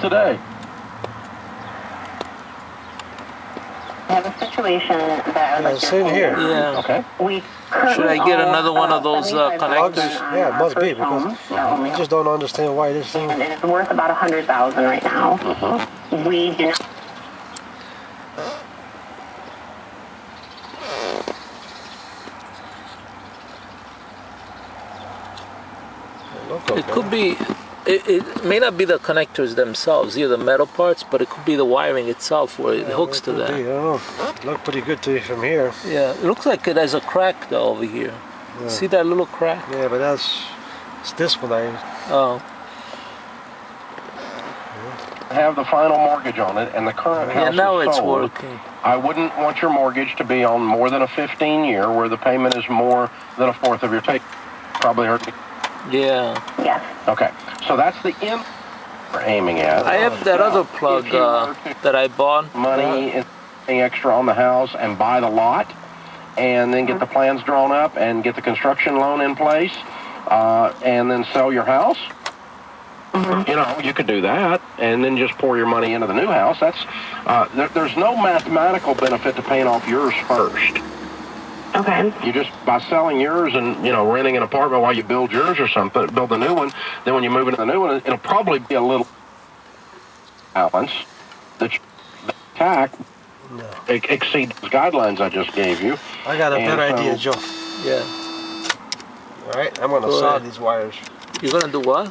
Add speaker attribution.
Speaker 1: today.
Speaker 2: I have a situation that
Speaker 3: Yeah, same here.
Speaker 4: Yeah.
Speaker 1: Okay.
Speaker 2: We
Speaker 4: Should I get another one of those connectors?
Speaker 3: Yeah, it must be, because I just don't understand why this thing...
Speaker 2: And it's worth about $100,000 right now. We do not...
Speaker 4: It could be, it may not be the connectors themselves, here the metal parts, but it could be the wiring itself where it hooks to that.
Speaker 3: I don't know. It looked pretty good to you from here.
Speaker 4: Yeah, it looks like it has a crack though over here.
Speaker 3: Yeah.
Speaker 4: See that little crack?
Speaker 3: Yeah, but it's this one
Speaker 4: Oh.
Speaker 1: Have the final mortgage on it, and the current house
Speaker 4: Yeah, now
Speaker 1: is
Speaker 4: it's
Speaker 1: sold.
Speaker 4: working.
Speaker 1: I wouldn't want your mortgage to be on more than a 15-year, where the payment is more than a fourth of your take. Probably heard me.
Speaker 4: Yeah.
Speaker 2: Yes.
Speaker 1: Okay, so that's the end we're aiming at.
Speaker 4: I have that other plug that I bought.
Speaker 1: Money and extra on the house and buy the lot, and then get the plans drawn up and get the construction loan in place, and then sell your house. You know, you could do that, and then just pour your money into the new house. That's there's no mathematical benefit to paying off yours first.
Speaker 2: Okay.
Speaker 1: You just, by selling yours and, you know, renting an apartment while you build yours or something, build a new one, then when you move into the new one, it'll probably be a little balance that the tax exceeds the guidelines I just gave you.
Speaker 3: I got a better idea, Joe.
Speaker 4: Yeah.
Speaker 3: All right, I'm going to solder these wires.
Speaker 4: You're gonna do what?